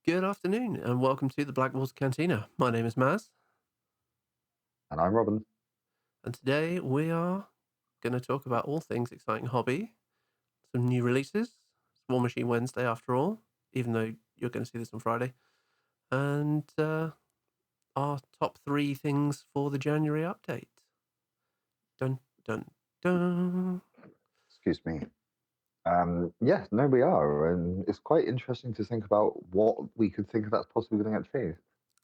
Good afternoon, and welcome to the Blackwater Cantina. My name is Maz, And I'm Robin. and today we are going to talk about all things exciting hobby, some new releases. It's War Machine Wednesday, after all, even though you're going to see this on Friday, and our top three things for the January update. Dun dun dun. Excuse me. Yeah, no, we are. And it's quite interesting to think about what we could think that's possibly going to get achieved.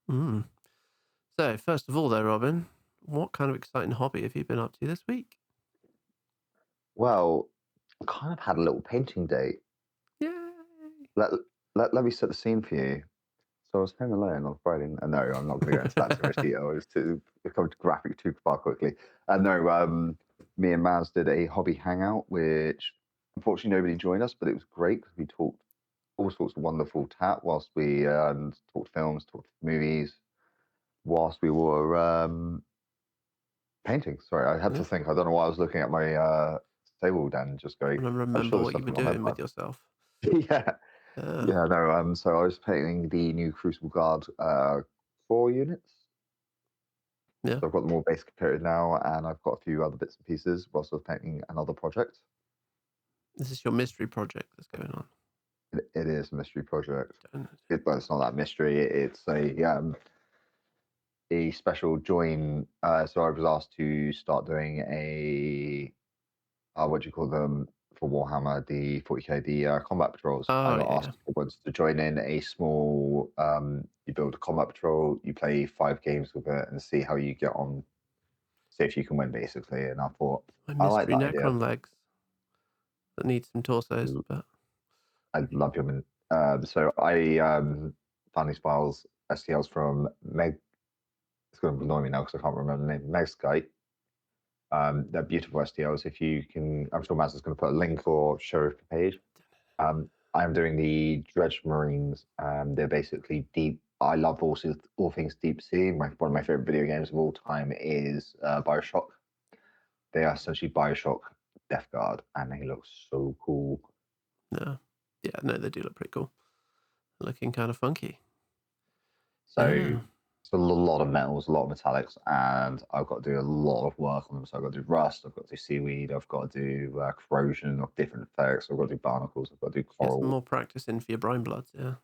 Mm. So, first of all, though, Robin, what kind of exciting hobby have you been up to this week? Well, I kind of had a little painting date. Yay! Let me set the scene for you. So I was home alone on Friday. No, I'm not going to go into that too much detail. It's too become graphic too far quickly. No, me and Maz did a hobby hangout, which unfortunately nobody joined us, but it was great because we talked all sorts of wonderful chat whilst we talked films, talked movies, whilst we were painting. Sorry, I had to Yeah. think. I don't know why I was looking at my table then and just going, And I I'm remember sure there's what you were something on my doing with mind. yourself. Yeah. Yeah. Yeah, no, so I was painting the new Crucible Guard 4 units. Yeah. So I've got them all base coated now, and I've got a few other bits and pieces whilst I was painting another project. This is your mystery project that's going on. It is a mystery project. Don't But it's not that mystery. It's a special join. So I was asked to start doing a what do you call them for Warhammer, the 40k, the combat patrols. I Oh, got yeah, yeah. asked once to join in a small. You build a combat patrol, you play 5 games with it, and see how you get on. See if you can win, basically. And I thought My I like mystery that idea. Necron legs that need some torsos, but I love your. So I found these files, STLs from Meg. It's going to annoy me now because I can't remember the name. Megskype. They're beautiful STLs. If you can, I'm sure Maz is going to put a link or show the page. I'm doing the Dredge Marines. They're basically deep. I love all things deep sea. One of my favorite video games of all time is Bioshock. They are essentially Bioshock Death Guard, and they look so cool. no. Yeah, no, they do look pretty cool. Looking kind of funky. So Yeah. it's a lot of metals, a lot of metallics, and I've got to do a lot of work on them. So I've got to do rust, I've got to do seaweed, I've got to do corrosion of different effects, I've got to do barnacles, I've got to do Get some coral. more practice in for your brine bloods, yeah.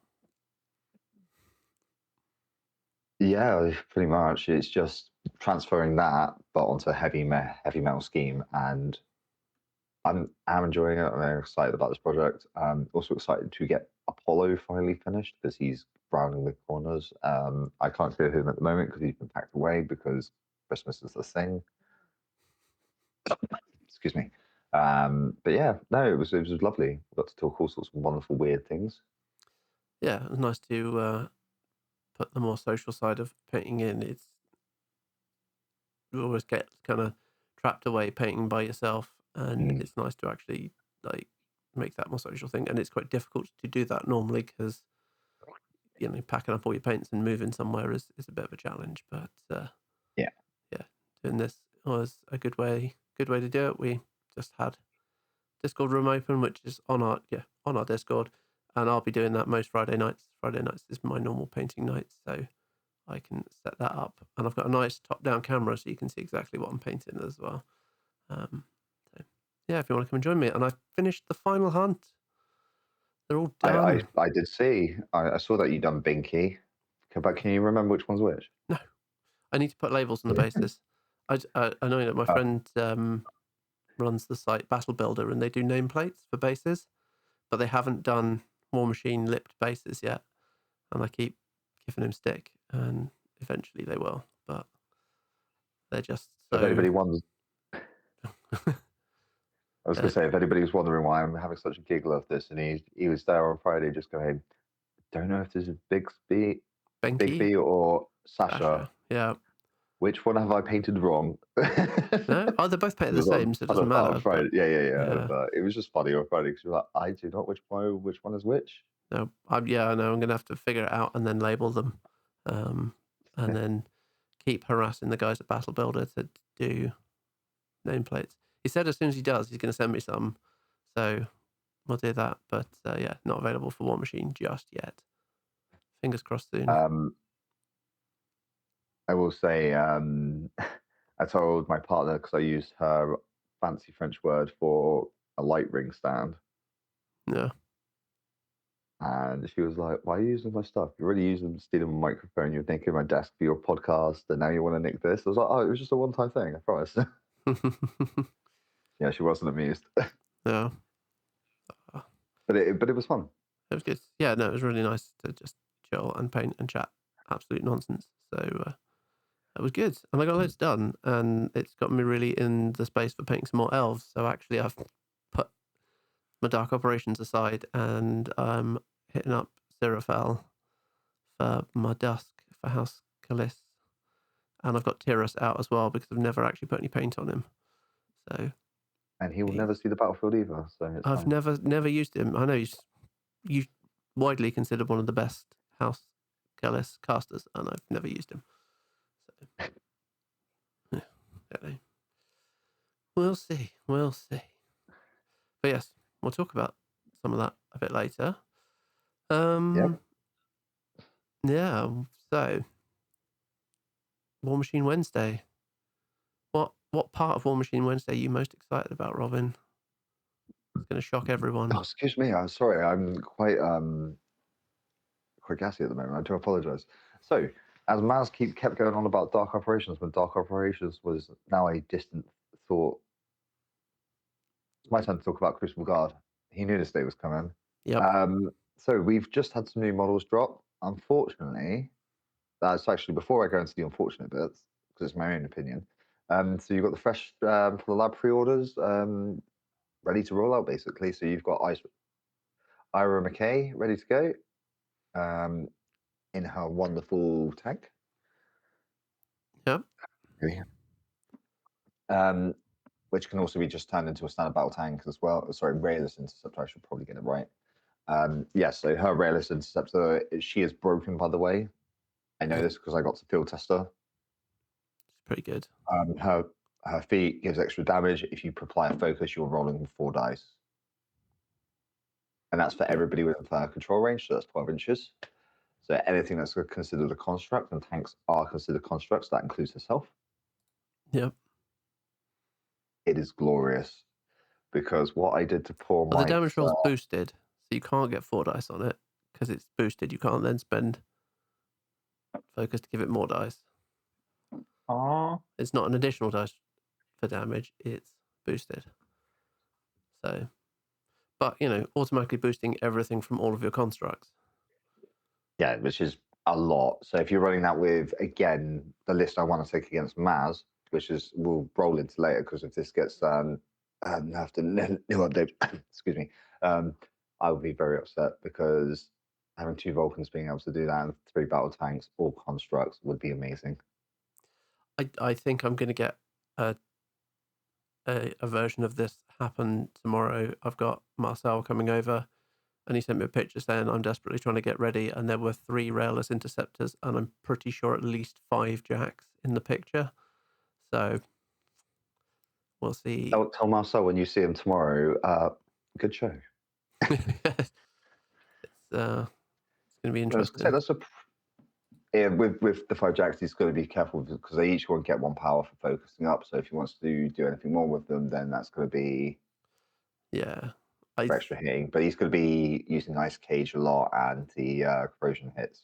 Yeah, pretty much. It's just transferring that, but onto a heavy metal scheme, and I'm enjoying it. I'm very excited about this project. Also excited to get Apollo finally finished because he's rounding the corners. I can't clear him at the moment because he's been packed away because Christmas is the thing. Excuse me. But yeah, no, it was lovely. We got to talk all sorts of wonderful, weird things. Yeah, it was nice to put the more social side of painting in. You always get kind of trapped away painting by yourself, and Mm. it's nice to actually like make that more social thing. And it's quite difficult to do that normally because packing up all your paints and moving somewhere is a bit of a challenge. But Yeah. yeah, doing this was a good way to do it. We just had Discord room open, which is on our Discord, and I'll be doing that most Friday nights. Friday nights is my normal painting night, so I can set that up, and I've got a nice top-down camera, so you can see exactly what I'm painting as well. Um, so yeah, if you want to come and join me, and I've finished the final hunt. They're all I, I, done. I did see, I saw that you done Binky, but can you remember which one's which? No, I need to put labels on the bases. I know that my Uh, friend runs the site Battle Builder, and they do nameplates for bases, but they haven't done War Machine lipped bases yet. And I keep giving him stick, and eventually they will. But they're just if so. anybody wants, I was going to say, if anybody's wondering why I'm having such a giggle of this, and he was there on Friday just going, don't know if this is Big Benki, B or Sasha. Sasha, yeah. Which one have I painted wrong? No, oh, they're both painted It the was same, so it doesn't on matter. But Friday. Yeah. yeah, But it was just funny on Friday because you're like, I do not which one is which. no, I know. I'm gonna have to figure it out and then label them, and then keep harassing the guys at Battle Builder to do nameplates. He said as soon as he does, he's gonna send me some, so we'll do that. But yeah, not available for War Machine just yet. Fingers crossed soon. I will say, I told my partner, because I used her fancy French word for a light ring stand, Yeah. and she was like, "Why are you using my stuff? You're already using stealing my microphone. You're nicking my desk for your podcast, and now you want to nick this." I was like, "Oh, it was just a one-time thing. I promise." Yeah, she wasn't amused, Yeah. but it was fun. It was good. Yeah, no, it was really nice to just chill and paint and chat absolute nonsense. So that was good. And I got loads done, and it's got me really in the space for painting some more elves. So actually, I've put my dark operations aside, and I'm hitting up Seraphel for my dusk for House Callis. And I've got Tyrus out as well because I've never actually put any paint on him. So And he will never see the battlefield either. So it's I've fine. never used him. I know he's widely considered one of the best House Callis casters, and I've never used him. So yeah, don't know. We'll see. We'll see. But yes, we'll talk about some of that a bit later. Yep. Yeah. So War Machine Wednesday. What part of War Machine Wednesday are you most excited about, Robin? It's going to shock everyone. Oh, excuse me. I'm sorry. I'm quite gassy at the moment. I do apologize. So, as Maz kept going on about Dark Operations, when Dark Operations was now a distant thought, it's my turn to talk about Crucible Guard. He knew this day was coming. Yep. So we've just had some new models drop. Unfortunately, that's actually before I go into the unfortunate bits, because it's my own opinion. So you've got the fresh for the lab pre-orders ready to roll out, basically. So you've got Ira McKay ready to go in her wonderful tank. Yep. Which can also be just turned into a standard battle tank as well. Sorry, Rayless Interceptor. I should probably get it right. So her Rayless Interceptor, she is broken, by the way. I know this because I got to field test her. It's pretty good. Her feat gives extra damage. If you apply a focus, you're rolling 4 dice. And that's for everybody within fire control range, so that's 12 inches. So anything that's considered a construct, and tanks are considered constructs, that includes herself. Yep. It is glorious, because what I did to poor Well, Mike... the damage roll's boosted, so you can't get 4 dice on it, because it's boosted. You can't then spend focus to give it more dice. It's not an additional dice for damage, it's boosted. So, but, automatically boosting everything from all of your constructs. Yeah, which is a lot. So if you're running that with, again, the list I want to take against Mazz, which is we'll roll into later, because if this gets after new update, excuse me, I would be very upset, because having 2 Vulcans being able to do that and 3 battle tanks, all constructs, would be amazing. I think I'm going to get a version of this happen tomorrow. I've got Marcel coming over, and he sent me a picture saying I'm desperately trying to get ready, and there were 3 railless interceptors, and I'm pretty sure at least 5 jacks in the picture. So we'll see. Tell Marcel when you see him tomorrow, good show. It's going to be interesting. With the 5 jacks, he's got to be careful, because they each want to get 1 power for focusing up. So if he wants to do anything more with them, then that's going to be for extra hitting. But he's going to be using Ice Cage a lot, and the corrosion hits.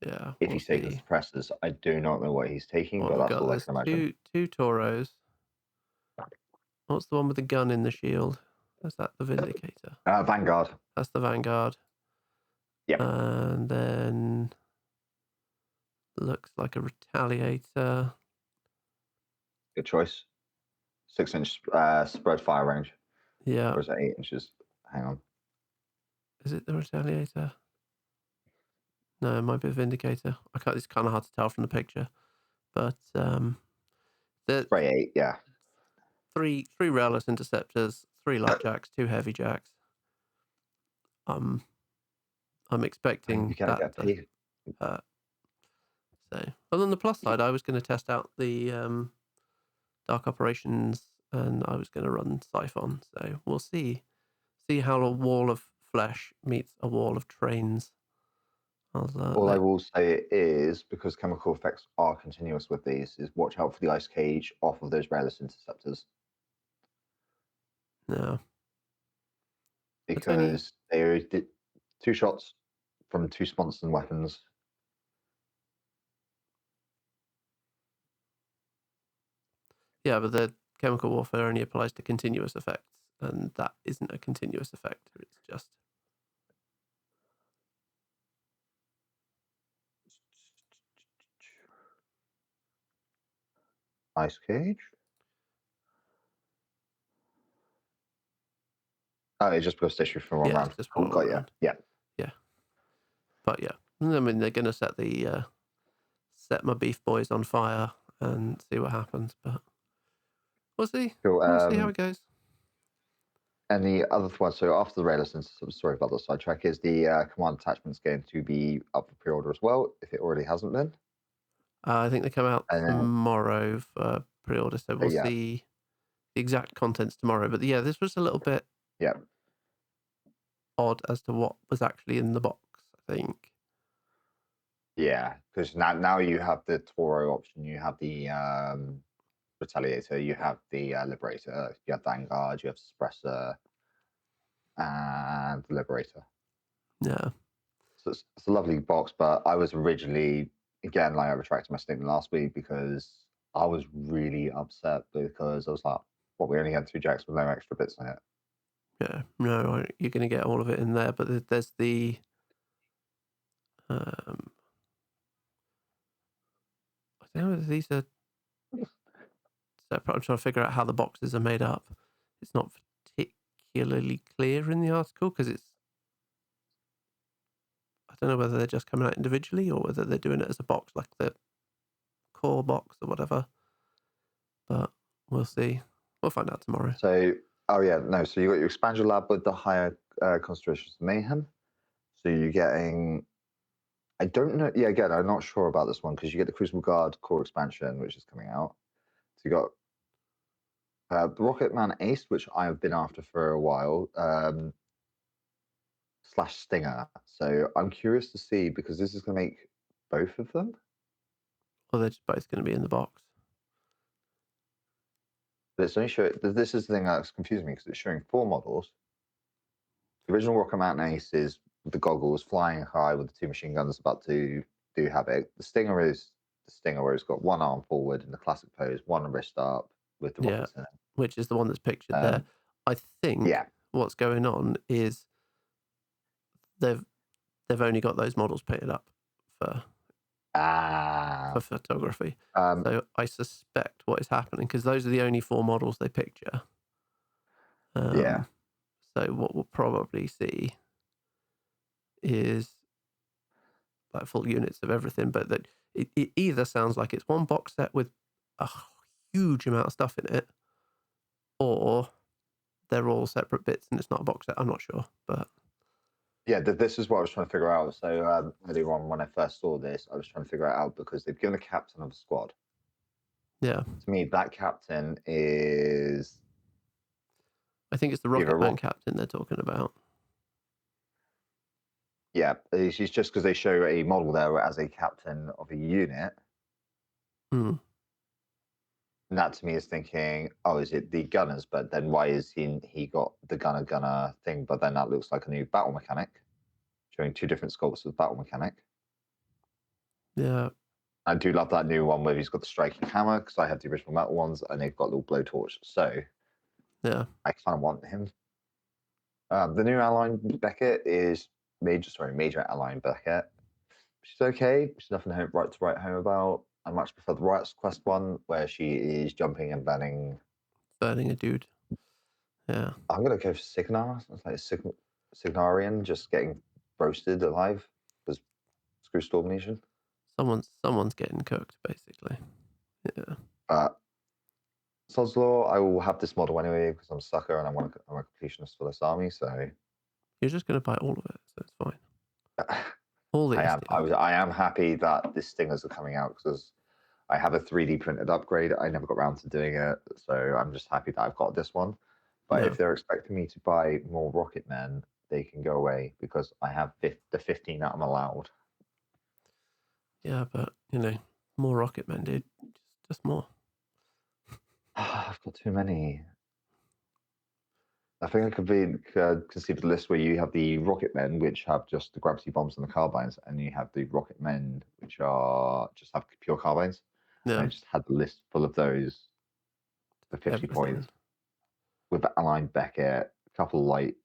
Yeah. If he's taking suppressors, I do not know what he's taking, but that's all I can imagine. Two Tauros. What's the one with the gun in the shield? Is that the Vindicator? Vanguard. That's the Vanguard. Yep. And then looks like a Retaliator. Good choice. 6-inch spread fire range. Yeah. Or is it 8 inches? Hang on. Is it the Retaliator? No, it might be the Vindicator. It's kind of hard to tell from the picture, but Spray 8, yeah. 3 railless interceptors, 3 light jacks, 2 heavy jacks. I'm expecting that to hurt. So, well, on the plus side, I was going to test out the Dark Operations, and I was going to run Siphon. So we'll see how a wall of flesh meets a wall of trains All I will say is, because chemical effects are continuous with these, is watch out for the ice cage off of those rayless interceptors. No. Because they are 2 shots from 2 sponsored weapons. Yeah, but the chemical warfare only applies to continuous effects, and that isn't a continuous effect. It's just Ice cage. Oh, it just goes issue for one round. just Cool, one got you. round. Yeah. But yeah, I mean they're gonna set my beef boys on fire and see what happens. But we'll see. Cool. We'll see how it goes. And the other one, so after the rail instance, sorry about the sidetrack, is the command attachment's going to be up for pre-order as well, if it already hasn't been. I think they come out And then, tomorrow for pre-order, so we'll see the exact contents tomorrow. But yeah, this was a little bit odd as to what was actually in the box, I think. Yeah, because now you have the Toro option, you have the Retaliator, you have the Liberator, you have Vanguard, you have Suppressor, and the Liberator. Yeah. So it's a lovely box, but I was originally, again, like I retracted my statement last week because I was really upset because I was like, well, we only had 2 jacks with no extra bits in it. Yeah, no, you're going to get all of it in there, but there's the I don't know whether these are separate. I'm trying to figure out how the boxes are made up. It's not particularly clear in the article because I don't know whether they're just coming out individually or whether they're doing it as a box, like the core box or whatever. But we'll see. We'll find out tomorrow. So, so you got your expansion lab with the higher concentrations of mayhem. So you're getting, I don't know. Yeah, again, I'm not sure about this one because you get the Crucible Guard core expansion, which is coming out. So you got the Rocket Man Ace, which I've been after for a while, / Stinger. So I'm curious to see because this is going to make both of them. Or they're just both going to be in the box. But it's only showing. This is the thing that's confusing me because it's showing 4 models. The original Rocket Mountain Ace is with the goggles, flying high with the 2 machine guns about to do havoc. The Stinger is the Stinger where it's got 1 arm forward in the classic pose, 1 wrist up with the rockets in it. Which is the one that's pictured there. I think what's going on is they've only got those models painted up for photography. So I suspect what is happening, because those are the only 4 models they picture. So what we'll probably see is like full units of everything, but that it either sounds like it's one box set with a huge amount of stuff in it, or they're all separate bits and it's not a box set. I'm not sure, but this is what I was trying to figure out. So earlier on when I first saw this, I was trying to figure it out because they've given a captain of a squad. Yeah. To me, that captain is, I think it's the Rocket Man captain they're talking about. Yeah, it's just because they show a model there as a captain of a unit. Hmm. And that to me is thinking, oh, is it the gunners? But then why is he got the gunner thing? But then that looks like a new battle mechanic, showing 2 different sculpts of battle mechanic. Yeah. I do love that new one where he's got the striking hammer because I have the original metal ones and they've got a little blowtorch. So yeah, I kind of want him. The new Align Beckett is Major Align Beckett. She's okay. She's nothing to write home about. I much prefer the Riot's Quest one where she is jumping and burning a dude. Yeah. I'm gonna go for Signar. It's like Signarian just getting roasted alive because screw Storm Nation. Someone's getting cooked, basically. Yeah. Sod's Law, I will have this model anyway because I'm a sucker and I'm a completionist for this army. So you're just gonna buy all of it, so it's fine. All the I am happy that the Stingers are coming out because I have a 3D printed upgrade. I never got around to doing it, so I'm just happy that I've got this one. But if they're expecting me to buy more Rocket Men, they can go away because I have the 15 that I'm allowed. Yeah, but more rocket men, dude. Just more. I've got too many. I think I could conceive of the list where you have the rocket men, which have just the gravity bombs and the carbines, and you have the rocket men, which are just have pure carbines. Yeah, I just had the list full of those for 50 everything. points with Align Beckett, a couple light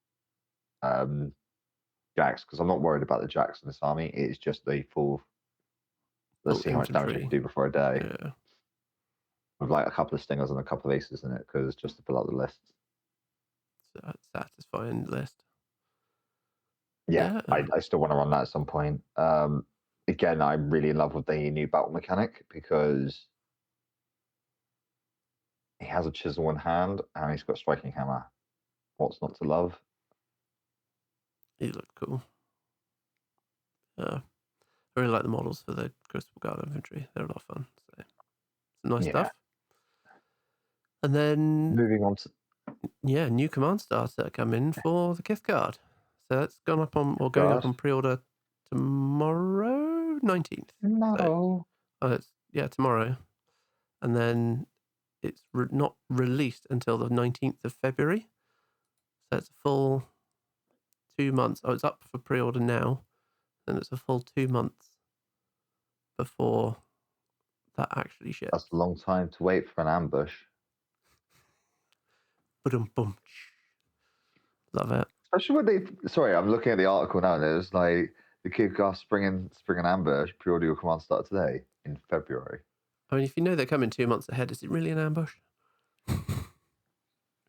jacks, because I'm not worried about the jacks in this army. It's just the full. Let's Full see how much damage I can infantry. do before I die. Yeah, With like a couple of stingers and a couple of aces in it, because just to fill out the list. satisfying list. Yeah, Yeah, I still want to run that at some point. Again, I'm really in love with the new battle mechanic because he has a chisel in hand and he's got a striking hammer. What's not to love? he looked cool. I really like the models for the Crucible Guard infantry. They're a lot of fun. So some nice Yeah. stuff. And then Moving on to new command stars that are coming for the Kithguard. So that's gone up on or going up on pre-order tomorrow, 19th. No. So, tomorrow. And then it's not released until the 19th of February. So it's a full 2 months. Oh, it's up for pre-order now. And it's a full 2 months before that actually ships. That's a long time to wait for an ambush. Boom. Love it. Especially when they. Sorry, I'm looking at the article now. And it's like the Kithguard spring an ambush. Pre-order your command start today in February. I mean, if you know they're coming 2 months ahead, is it really an ambush?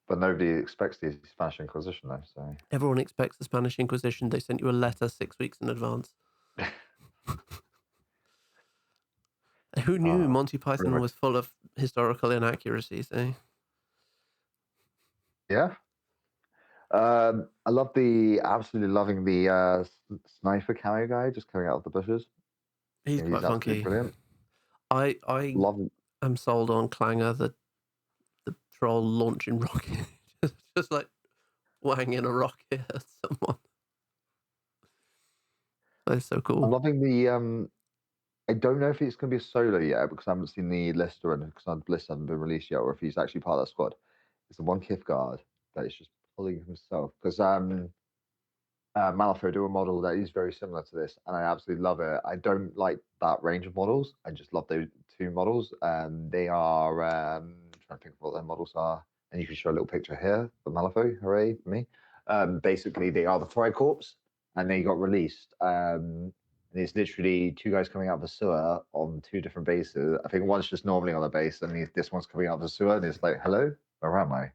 But nobody expects the Spanish Inquisition, though. So Everyone expects the Spanish Inquisition. They sent you a letter 6 weeks in advance. Who knew Monty Python was full of historical inaccuracies, eh? Yeah. I love absolutely loving the sniper camo guy just coming out of the bushes. He's quite funky. Brilliant. I Love him. am sold on Clanger, the troll launching rocket, just like wanging a rocket at someone. That's so cool. I'm loving the I don't know if it's going to be a solo yet because I haven't seen the list or because the list hasn't been released yet, or if he's actually part of that squad. It's the one Kithguard that is just pulling himself because Malifaux do a model that is very similar to this, and I absolutely love it. I don't like that range of models. I just love those two models. They are trying to think of what their models are, and you can show a little picture here for Malifaux. Hooray for me! Basically, they are the Frycorps, and they got released. And it's literally two guys coming out of a sewer on two different bases. I think one's just normally on a base, and this one's coming out of a sewer, and it's like, hello, where am I?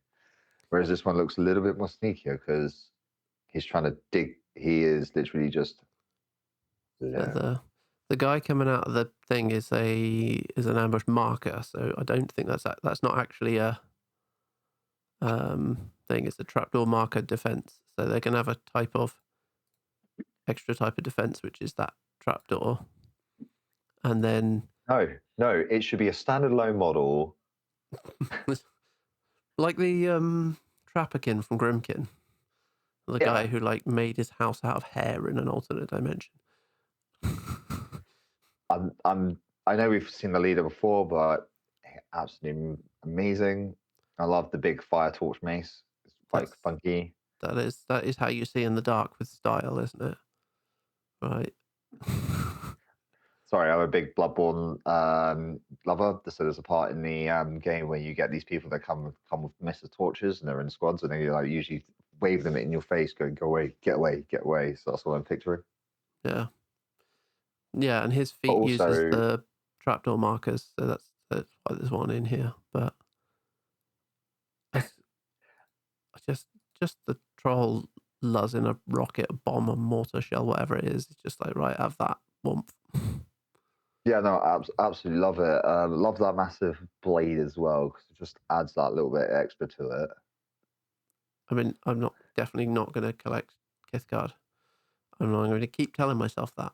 Whereas this one looks a little bit more sneakier because he's trying to dig. He is literally just. The guy coming out of the thing is an ambush marker, so I don't think that's not actually a thing. It's a trapdoor marker defense. So they can have a extra type of defense, which is that trapdoor, and then no, it should be a standalone model, like the Trapperkin from Grimkin, the guy who like made his house out of hair in an alternate dimension. I know we've seen the leader before, but absolutely amazing. I love the big fire torch mace. It's like funky. That is how you see in the dark with style, isn't it? Right. Sorry, I'm a big Bloodborne lover. So there's a part in the game where you get these people that come with mist of torches and they're in squads, and then you like usually wave them in your face, going, "Go away, get away, get away." So that's what I'm picturing. Yeah. Yeah, and his feet uses the trapdoor markers, so that's why there's one in here. But just the troll luz in a rocket, a bomb, a mortar shell, whatever it is. It's just like, right, have that wump. Yeah, no, absolutely love it. Love that massive blade as well because it just adds that little bit extra to it. I mean, I'm definitely not going to collect Kithguard. I'm not going to keep telling myself that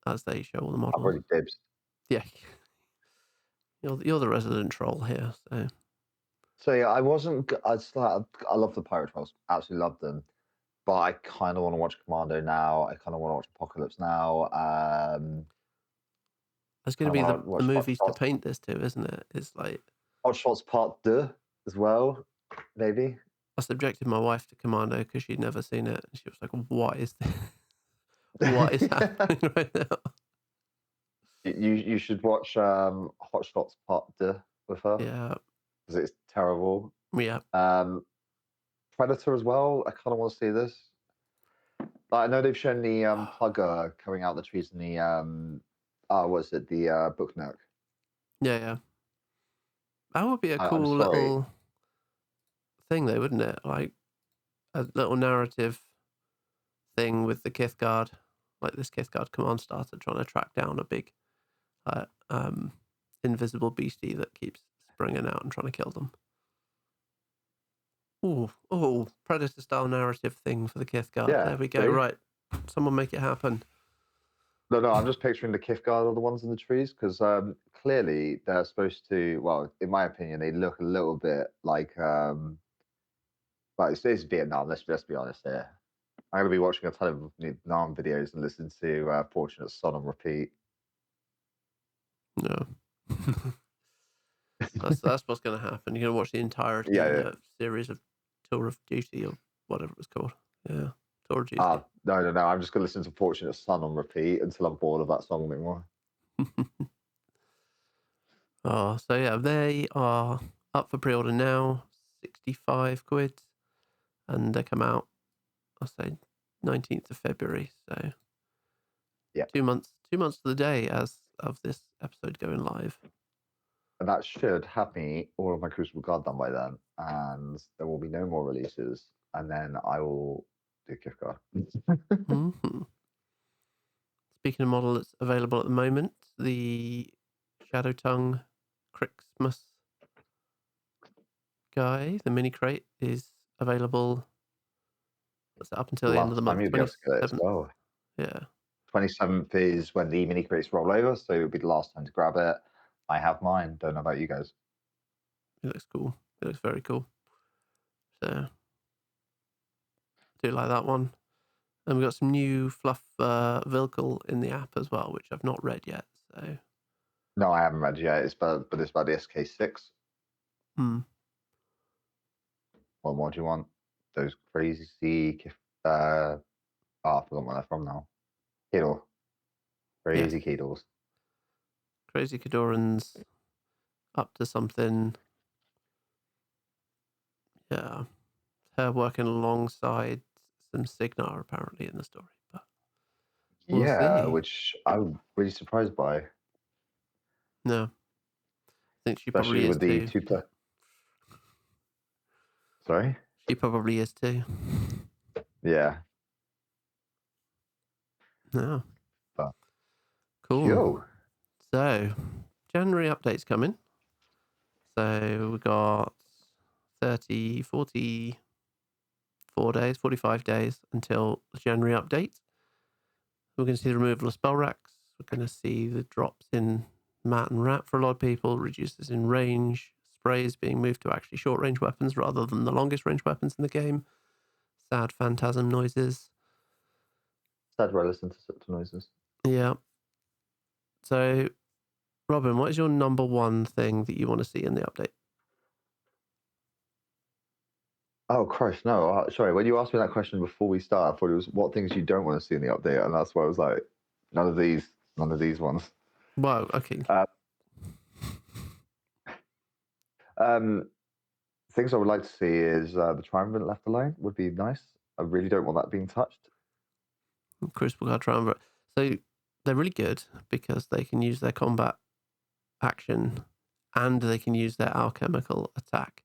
as they show all the models. I've already dibs. Yeah, you're the resident troll here, so. So yeah, I love the pirate trolls, absolutely love them, but I kind of want to watch Commando now. I kind of want to watch Apocalypse now. It's going to I be want to the watch movies to paint this to, isn't it? It's like Hot Shots Part 2 as well, maybe. I subjected my wife to Commando because she'd never seen it, and she was like, "What is this? What is happening right now?" You should watch Hot Shots Part 2 with her Yeah, because it's terrible. yeah. Predator as well. I kind of want to see this. But I know they've shown the plugger coming out the trees in the what's it? The book nook. Yeah, yeah. That would be a I'm cool sorry. little thing, though, wouldn't it? Like a little narrative thing with the Kithguard, like this Kithguard command starter trying to track down a big, uh, um, invisible beastie that keeps springing out and trying to kill them. Oh, Predator-style narrative thing for the Kithguard. Yeah, There we go. see? Right, someone make it happen. No, I'm just picturing the Kithguard are the ones in the trees because clearly they're supposed to. Well, in my opinion, they look a little bit like. Well, it's Vietnam. Let's be honest here. I'm gonna be watching a ton of Vietnam videos and listening to Fortunate Son on repeat. No. That's what's going to happen. You're going to watch the entirety Yeah. series of Tour of Duty or whatever it was called. Yeah, Tour of Duty. No. I'm just gonna listen to Fortunate Son on repeat until I'm bored of that song anymore. Oh, so yeah, they are up for pre-order now, 65 quid, and they come out, I'll say, 19th of February. So Yeah, 2 months to the day as of this episode going live. and that should have me all of my Crucible Guard done by then, and there will be no more releases, and then I will do Kithguard. Mm-hmm. Speaking of model that's available at the moment, the Shadow Tongue Christmas guy, the mini crate, is available. What's it, up until the end of the month? Time you'll be able to get it as 27th. well. Yeah. 27th is when the mini crates roll over, so it'll be the last time to grab it. I have mine. Don't know about you guys. It looks cool. It looks very cool. So, do like that one. And we've got some new fluff Vilkel in the app as well, which I've not read yet. So, No, I haven't read yet. It's about the SK6. What more do you want? Those crazy. I forgot where they're from now. Kiddle. Crazy Kiddles. Crazy Cadorans up to something. Yeah. Her working alongside some Signar apparently in the story. But we'll see. Which I'm really surprised by. No. I think she Especially probably is with the too. two Sorry? She probably is too. Yeah. No. But Cool. yo. So, January update's coming. So, we got 30, 44 days, 45 days until the January update. We're going to see the removal of spell racks. We're going to see the drops in Mat and Rat for a lot of people, reduces in range, sprays being moved to actually short range weapons rather than the longest range weapons in the game. Sad phantasm noises. Sad where I listen to such noises. Yeah. So, Robin, what is your number one thing that you want to see in the update? Oh Christ, no! Sorry, when you asked me that question before we start, I thought it was what things you don't want to see in the update, and that's why I was like, none of these ones. Wow. Okay. Things I would like to see is the Triumvirate left alone. Would be nice. I really don't want that being touched. Crucible Guard Triumvirate. So they're really good because they can use their combat action and they can use their alchemical attack,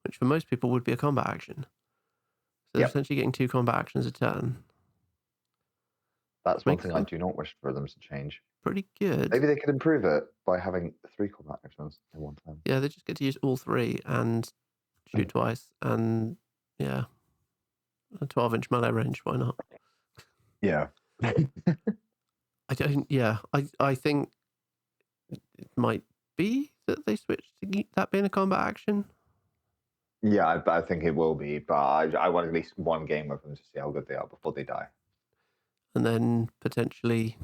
which for most people would be a combat action. So they're essentially getting 2 combat actions a turn. That's one thing I do not wish for them to change. Pretty good. Maybe they could improve it by having 3 combat actions in one turn. Yeah, they just get to use all 3 and shoot twice, and a 12-inch melee range. Why not? Yeah. I think it might be that they switched to that being a combat action. Yeah, I think it will be, but I want at least one game with them to see how good they are before they die. And then potentially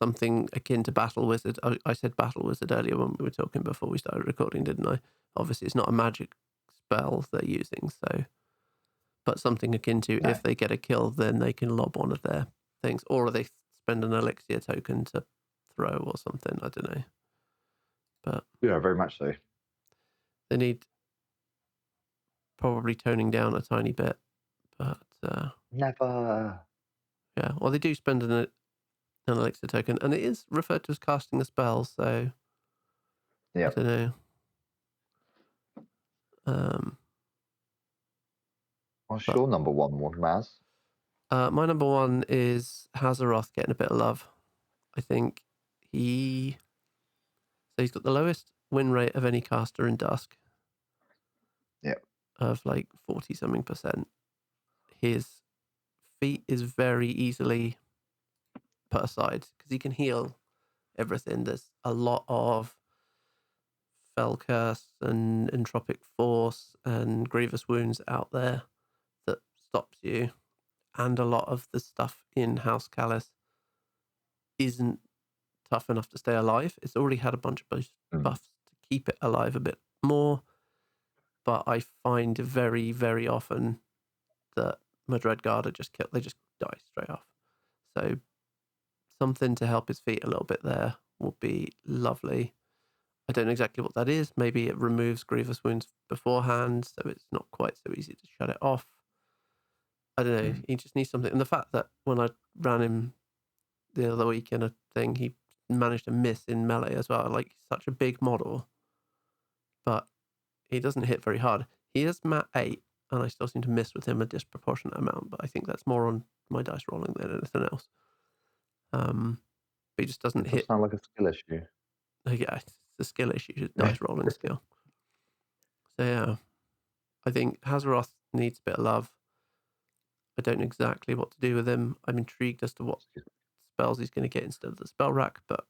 something akin to Battle Wizard. I said Battle Wizard earlier when we were talking before we started recording, didn't I? Obviously, it's not a magic spell they're using, so. But something akin to No. if they get a kill, then they can lob one of their things, or they spend an elixir token to throw or something. I don't know. But Yeah, very much so. they need probably toning down a tiny bit. But Never. yeah, well, they do spend an elixir token, and it is referred to as casting a spell, so Yeah. I don't know. What's But your number one, Maz? my number one is Hazaroth getting a bit of love. I think he's got the lowest win rate of any caster in Dusk. Yep. Of like 40 something %. His feat is very easily put aside because he can heal everything. There's a lot of Fell Curse and Entropic Force and Grievous Wounds out there that stops you, and a lot of the stuff in House Callous isn't tough enough to stay alive. It's already had a bunch of buffs to keep it alive a bit more, but I find very, very often that my Dreadguard they just die straight off. So something to help his feet a little bit there would be lovely. I don't know exactly what that is. Maybe it removes Grievous Wounds beforehand, so it's not quite so easy to shut it off. I don't know. He just needs something. And the fact that when I ran him the other week in a thing, he managed to miss in melee as well. Like, he's such a big model, but he doesn't hit very hard. He is mat 8, and I still seem to miss with him a disproportionate amount, but I think that's more on my dice rolling than anything else. But he just doesn't It hit. does sound like a skill issue. Yeah, it's a skill issue, it's a dice rolling skill. So yeah, I think Hazaroth needs a bit of love. I don't know exactly what to do with him. I'm intrigued as to what spells he's going to get instead of the spell rack, but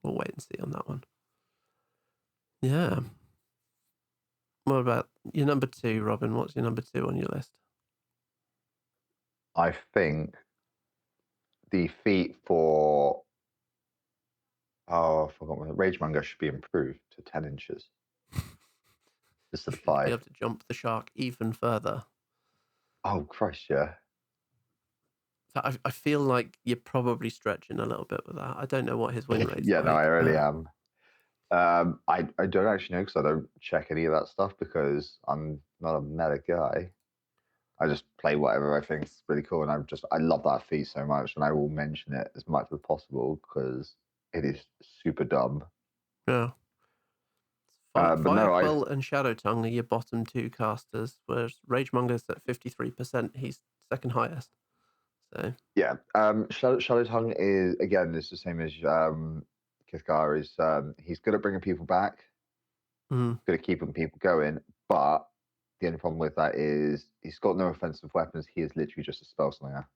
we'll wait and see on that one. Yeah. What about your number 2, Robin? What's your number 2 on your list? I think the feat for I forgot what Ragemonger should be improved to 10 inches instead of Should 5. be able to jump the shark even further. Oh Christ, yeah. So I feel like you're probably stretching a little bit with that. I don't know what his win rate's Yeah, like. no, I really am. I don't actually know because I don't check any of that stuff because I'm not a meta guy. I just play whatever I think is really cool, and I love that feat so much, and I will mention it as much as possible because it is super dumb. Yeah. But no, Firequill and Shadow Tongue are your bottom 2 casters, whereas Ragemonger's at 53%. He's second highest. So yeah, Shadow Tongue is the same as Kithguard. Is he's good at bringing people back, good at keeping people going, but the only problem with that is he's got no offensive weapons. He is literally just a spell slinger.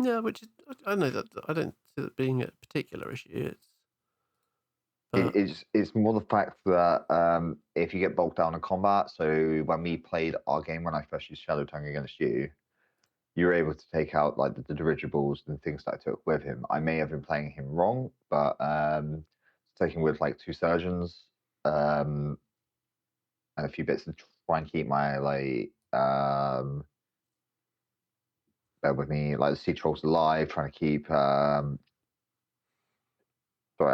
yeah, which is, I know that I don't see that being a particular issue. It's more the fact that if you get bogged down in combat, so when we played our game when I first used Shadow Tongue against you, you were able to take out like the dirigibles and things that I took with him. I may have been playing him wrong, but taking with like 2 surgeons and a few bits to try and keep my bear with me, like the sea trolls alive, trying to keep sorry,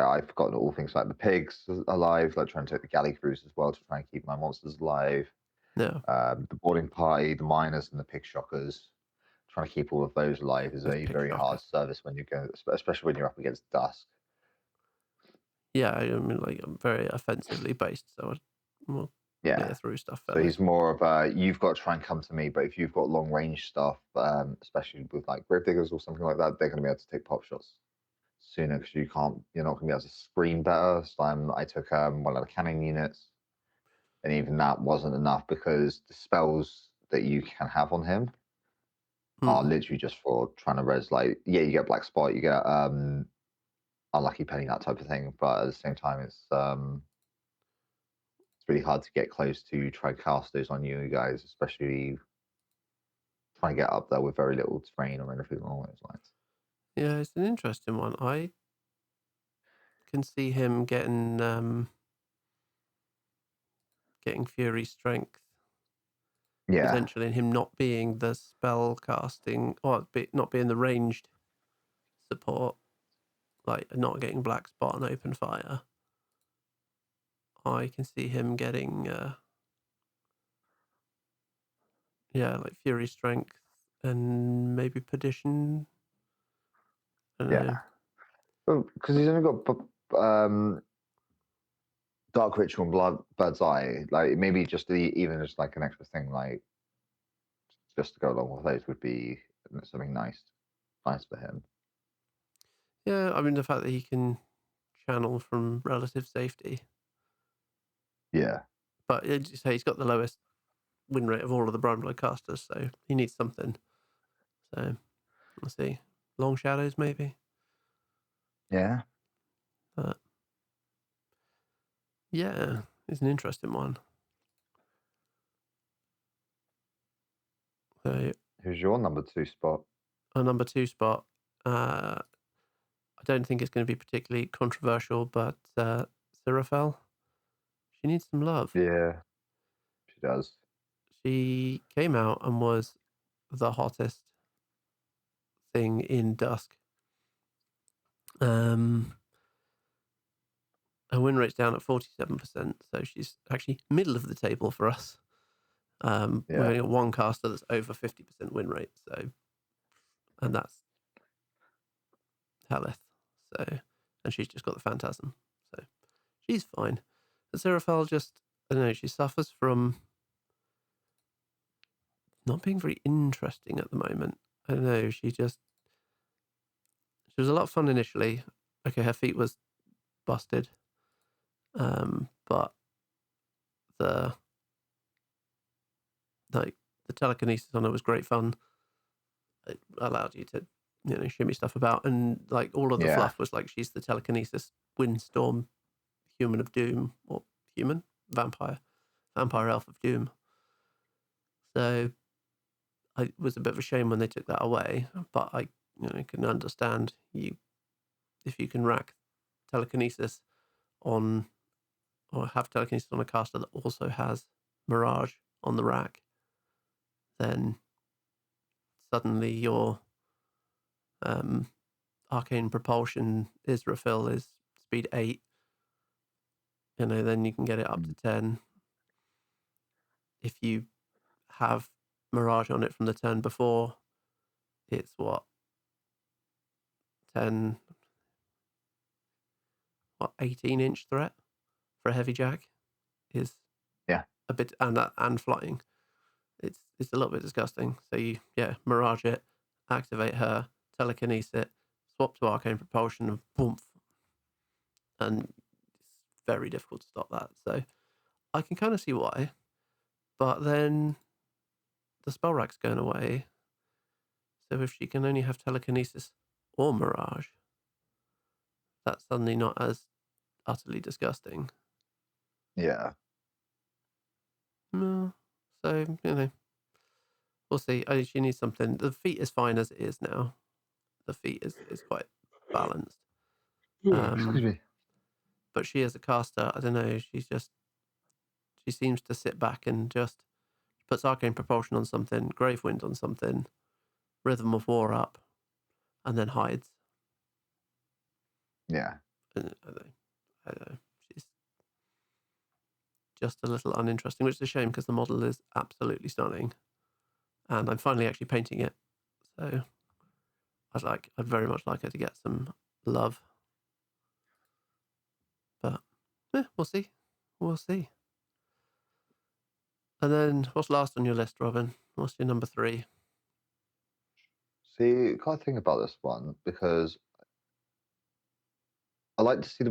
I've forgotten all things like the pigs alive, like trying to take the galley crews as well to try and keep my monsters alive. No. The boarding party, the miners, and the pig shockers. Trying to keep all of those alive is a very hard service when you go, especially when you're up against Dusk. Yeah, I mean, like, I'm very offensively based, so we'll clear through stuff. So he's more of a you've got to try and come to me, but if you've got long range stuff, especially with like grave diggers or something like that, they're going to be able to take pop shots sooner because you're not going to be able to screen better. So I took one of the cannon units, and even that wasn't enough because the spells that you can have on him are literally just for trying to res. Like, yeah, you get black spot, you get unlucky penny, that type of thing, but at the same time, it's really hard to get close to try and cast those on you guys, especially trying to get up there with very little terrain or anything along those lines. Yeah, it's an interesting one. I can see him getting Fury strength Yeah, potentially, and him not being the spell casting or not being the ranged support, like not getting black spot and open fire. I can see him getting like Fury strength and maybe Perdition. I don't know. well, because he's only got Dark Ritual and Bird's Eye. Like maybe even just like an extra thing, like just to go along with those would be something nice for him. Yeah, I mean the fact that he can channel from relative safety, Yeah, but as you say, he's got the lowest win rate of all of the Bright Blood casters, so he needs something. So let's see, Long Shadows maybe. yeah. But yeah, it's an interesting one. So Who's your number 2 spot? our number 2 spot, I don't think it's going to be particularly controversial, but Seraphel, she needs some love. Yeah, she does. She came out and was the hottest thing in Dusk. Her win rate's down at 47%, so she's actually middle of the table for us. We've only got one caster that's over 50% win rate, and that's Heleth. So, and she's just got the Phantasm, so she's fine. But Seraphel just, I don't know, she suffers from not being very interesting at the moment. I don't know, she was a lot of fun initially. Okay, her feat was busted, but the the telekinesis on it was great fun. It allowed you to, shimmy stuff about, and like all of the fluff was like she's the telekinesis windstorm human of doom, or human vampire elf of doom. So it was a bit of a shame when they took that away, but I can understand if you can rack telekinesis on, or have telekinesis on a caster that also has Mirage on the rack, then suddenly your arcane propulsion Israfil is speed 8. Then you can get it up to 10. If you have Mirage on it from the turn before, it's 10, 18-inch threat for a heavy jack is a bit, and flying. It's a little bit disgusting. So you Mirage it, activate her, telekinesis it, swap to arcane propulsion, and boom, and it's very difficult to stop that. So I can kind of see why, but then the spell rack's going away. So if she can only have telekinesis or Mirage, that's suddenly not as utterly disgusting. Yeah. No. So, we'll see. She needs something. The feat is fine as it is now. The feat is quite balanced. Excuse me. But she as a caster, I don't know, she seems to sit back and just puts Arcane Propulsion on something, Grave Wind on something, Rhythm of War up, and then hides. Yeah. I don't know. She's just a little uninteresting, which is a shame because the model is absolutely stunning. And I'm finally actually painting it. So I'd very much like her to get some love. But we'll see. We'll see. And then what's last on your list, Robin? What's your number 3? See, can't think about this one because I like to see the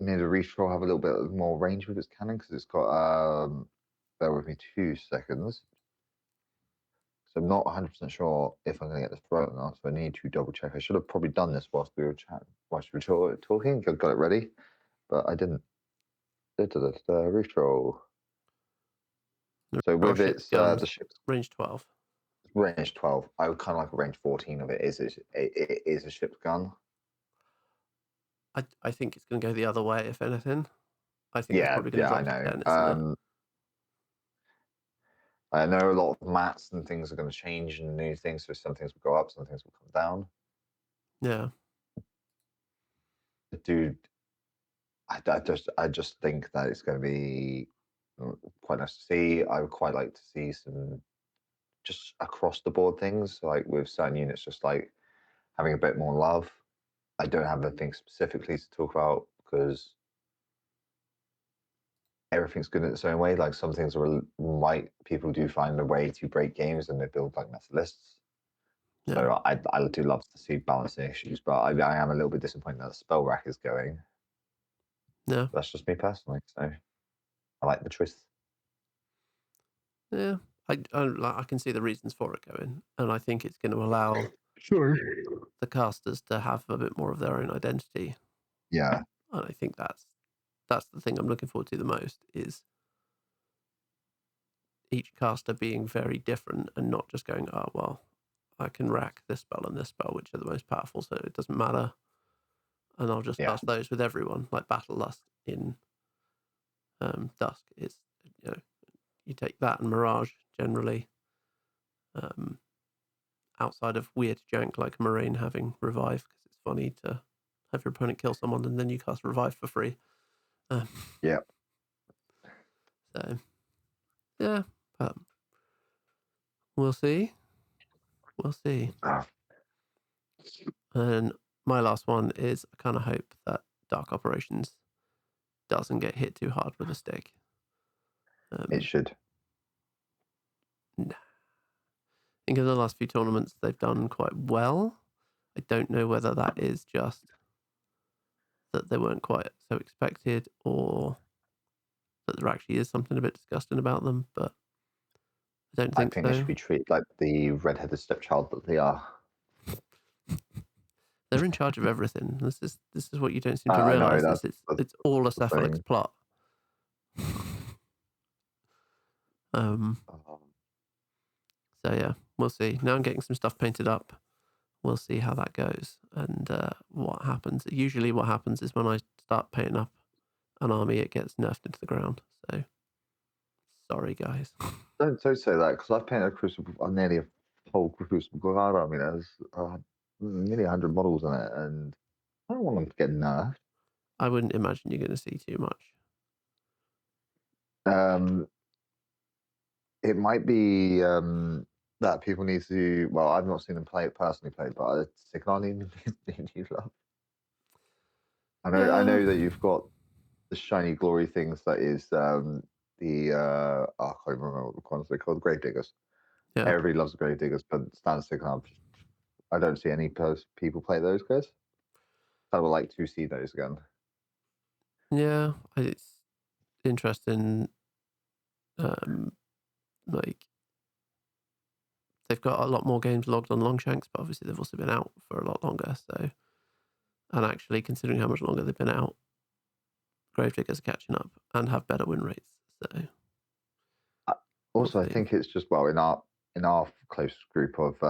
the Reach have a little bit more range with its cannon because it's got bear with me 2 seconds. So I'm not 100% sure if I'm going to get this right or not, so I need to double check. I should have probably done this whilst we were talking. I got it ready, but I didn't. Reach roll. So with its guns, the ship's range 12. range 12. I would kind of like a range 14 of it. It is a ship's gun. I think it's going to go the other way, if anything. I think it's Yeah, probably going to I drop to 10, know. isn't it? I know a lot of mats and things are going to change and new things. So some things will go up, some things will come down. Yeah. Dude, I just think that it's going to be quite nice to see. I would quite like to see some just across the board things, like with certain units, just like having a bit more love. I don't have anything specifically to talk about because everything's good in its own way. Like some things are right, people do find a way to break games and they build like meta lists. Yeah. So I do love to see balancing issues, but I am a little bit disappointed that the spell rack is going. Yeah. That's just me personally. So I like the choice. Yeah. I can see the reasons for it going, and I think it's going to allow the casters to have a bit more of their own identity. Yeah. And I think that's the thing I'm looking forward to the most, is each caster being very different and not just going, oh, well, I can rack this spell and this spell, which are the most powerful, so it doesn't matter. And I'll just cast those with everyone, like Battle Lust in Dusk. Is, you take that and Mirage generally. Outside of weird jank like Moraine having Revive, because it's funny to have your opponent kill someone and then you cast Revive for free. Yeah. So, yeah, but we'll see. We'll see. And my last one is, I kind of hope that Dark Operations doesn't get hit too hard with a stick. It should. Nah. I think in the last few tournaments they've done quite well. I don't know whether that is just that they weren't quite so expected, or that there actually is something a bit disgusting about them, but I don't think they so. should be treated like the red-headed stepchild that they are. They're in charge of everything. This is what you don't seem to I know realise. that's It's all a the Cephalix thing. plot. So yeah, we'll see. Now I'm getting some stuff painted up. We'll see how that goes and what happens. Usually what happens is when I start painting up an army, it gets nerfed into the ground. So sorry, guys. Don't say that, because I've painted a Crucible, nearly a whole Crucible Guard army. There's nearly 100 models in it, and I don't want them to get nerfed. I wouldn't imagine you're going to see too much. It might be that people need to. Well, I've not seen them personally play, but Signal needs love. I know that you've got the shiny glory things. That is I can't remember what the ones they're called. Gravediggers. Yeah. Everybody loves the Gravediggers, but standard Signal, I don't see any people play those guys. I would like to see those again. Yeah, it's interesting. Like, they've got a lot more games logged on Longshanks, but obviously they've also been out for a lot longer. So, and actually, considering how much longer they've been out, Gravediggers are catching up and have better win rates. So, also, I think it's just, well, in our close group of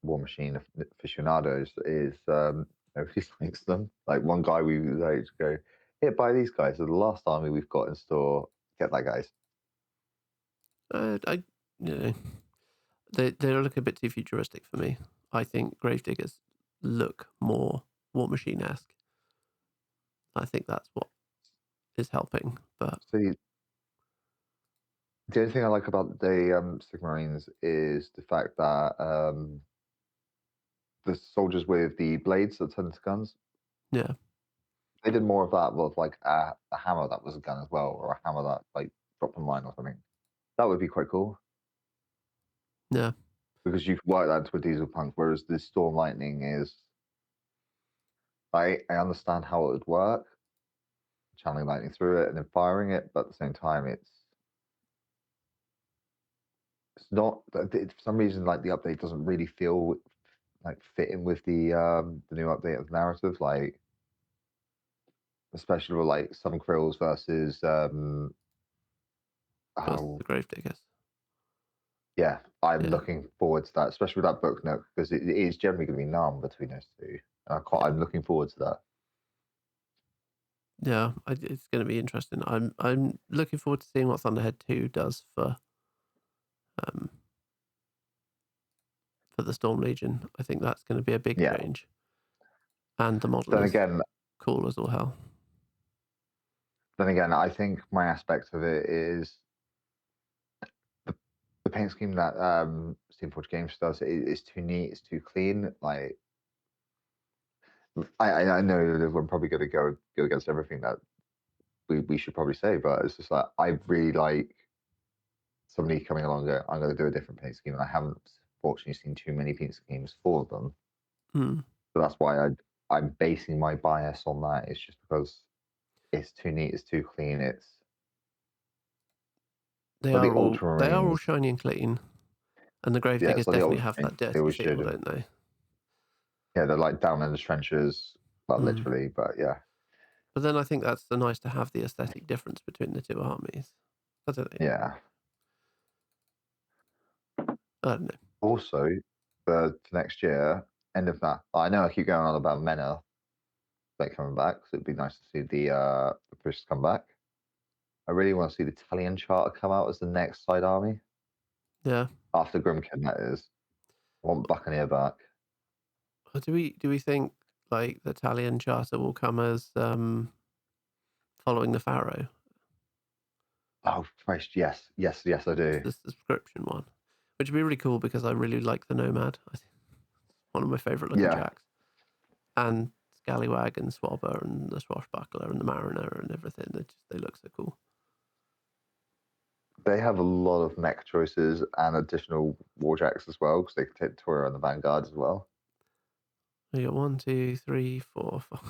War Machine aficionados, is nobody likes them. Like one guy we like to go, here, buy these guys. They're the last army we've got in store. Get that, guys. They look a bit too futuristic for me. I think Gravediggers look more War Machine-esque. I think that's what is helping. But see, the only thing I like about the Sigmarines is the fact that the soldiers with the blades that turn into guns, yeah, they did more of that with like a hammer that was a gun as well, or a hammer that like dropped a mine or something. That would be quite cool. yeah, Because you could work that into a diesel punk, whereas the Storm Lightning is, I understand how it would work, channeling lightning through it and then firing it, but at the same time, it's not, for some reason, like the update doesn't really feel like fit in with the new update of narrative, like especially with like Southern Krills versus the Gravediggers. yeah, I'm Yeah. looking forward to that, especially with that book note, because it is generally going to be Narm between those two. And I'm looking forward to that. Yeah, it's going to be interesting. I'm looking forward to seeing what Thunderhead 2 does for the Storm Legion. I think that's going to be a big Yeah. change. And the model Then is again, cool as all hell. I think my aspect of it is the paint scheme that Steamforged Games does is too neat, it's too clean. Like I know that we're probably going to go against everything that we should probably say, but it's just like I really like somebody coming along and go, I'm going to do a different paint scheme, and I haven't fortunately seen too many paint schemes for them. So that's why I'm basing my bias on that. It's just because it's too neat, it's too clean. They are all shiny and clean, and the Gravediggers definitely have that dirty feel, don't they? Yeah, they're like down in the trenches, well, literally, but yeah. But then I think that's the nice to have the aesthetic difference between the two armies. I don't know. Yeah. I don't know. Also, for next year, end of that. I know I keep going on about Mena like coming back, so it'd be nice to see the Push come back. I really want to see the Italian Charter come out as the next side army. Yeah. After Grimkin, that is. I want Buccaneer back. Do we think like the Italian Charter will come as following the Pharaoh? Oh Christ, yes, I do. The subscription one, which would be really cool because I really like the Nomad. I think it's one of my favourite looking jacks. And Scallywag and Swabber and the Swashbuckler and the Mariner and everything. They look so cool. They have a lot of mech choices and additional warjacks as well, because they can take the Tour and the Vanguard as well. We got 1, 2, 3, 4, 5,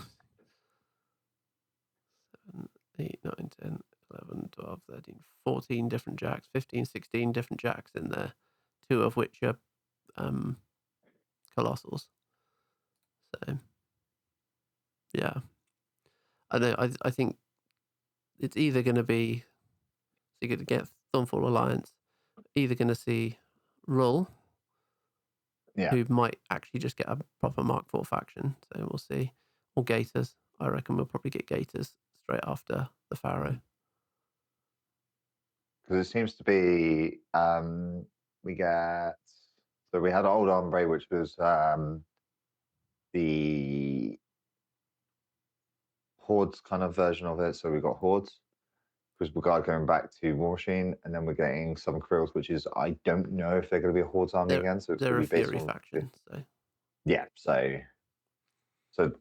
7, 8, 9, 10, 11, 12, 13, 14 different jacks, 15, 16 different jacks in there, 2 of which are colossals. So, yeah. I know. I think it's either going to be, so you're going to get Thornfall Alliance, either going to see Rull, who might actually just get a proper Mark IV faction. So we'll see. Or Gators. I reckon we'll probably get Gators straight after the Pharaoh. Because it seems to be we had Old Ombre, which was the Hordes kind of version of it. So we got Hordes, Crucible Guard going back to War Machine, and then we're getting some Krills, which is I don't know if they're going to be a Hordes army again. So it's going to be based Fury on faction. So yeah, so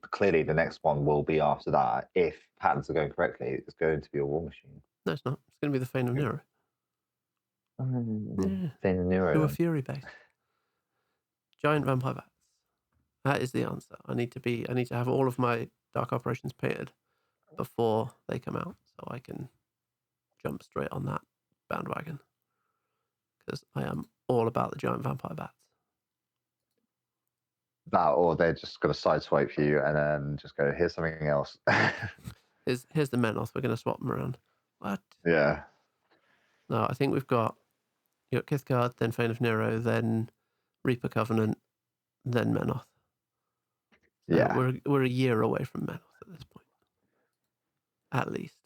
clearly the next one will be after that. If patterns are going correctly, it's going to be a War Machine. No, it's not. It's going to be the Fane of Nero. Fane of Nero. Do a Fury base. Giant vampire bats. That is the answer. I need to have all of my Dark Operations painted before they come out, so I can jump straight on that bandwagon. Because I am all about the giant vampire bats. That, or they're just going to sideswipe you and then just go, here's something else. Here's the Menoth. We're going to swap them around. What? Yeah. No, I think you got Kithguard, then Fane of Nero, then Reaper Covenant, then Menoth. So yeah. We're a year away from Menoth at this point. At least.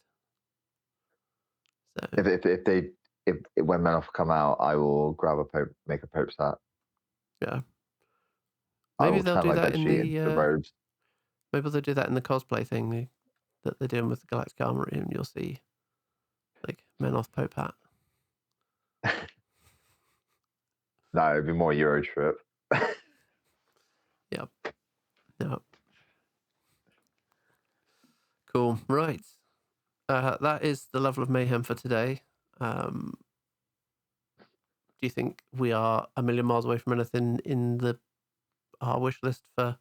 So if when Menoth come out, I will grab a Pope, make a Pope's hat. Yeah. Maybe they'll do that in the robes. Maybe they'll do that in the cosplay thing that they're doing with the Galactic Armory, and you'll see like Menoth Pope hat. No, it'd be more Euro trip. Yep. No. Cool. Right. That is the level of mayhem for today. Do you think we are a million miles away from anything in our wish list for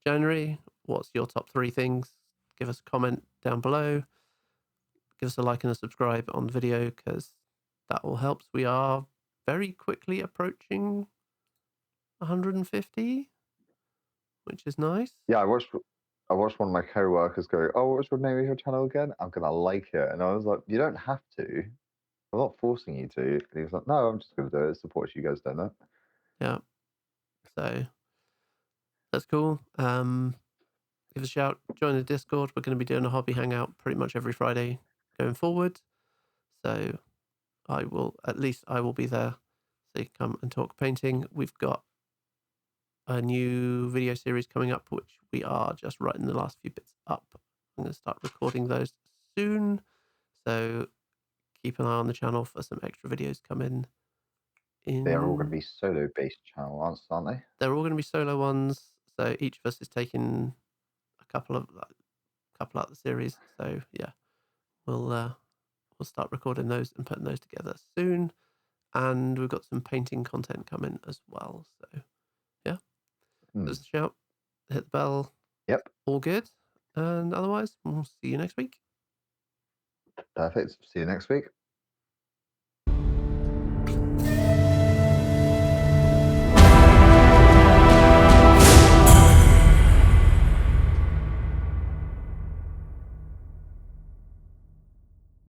January? What's your top 3 things? Give us a comment down below. Give us a like and a subscribe on the video, because that all helps. We are very quickly approaching 150, which is nice. Yeah, I watched one of my co-workers go, oh, what's the name of your channel again? I'm going to like it. And I was like, you don't have to. I'm not forcing you to. And he was like, no, I'm just going to do it. Support you guys doing that. Yeah. So that's cool. Give us a shout. Join the Discord. We're going to be doing a hobby hangout pretty much every Friday going forward. So I will be there. So you can come and talk painting. We've got a new video series coming up, which we are just writing the last few bits up. I'm going to start recording those soon. So keep an eye on the channel for some extra videos coming in. They're all going to be solo-based channels, aren't they? They're all going to be solo ones. So each of us is taking a couple out of the series. So yeah, we'll start recording those and putting those together soon. And we've got some painting content coming as well. So yeah, just shout, hit the bell. Yep. All good. And otherwise, we'll see you next week. Perfect. See you next week.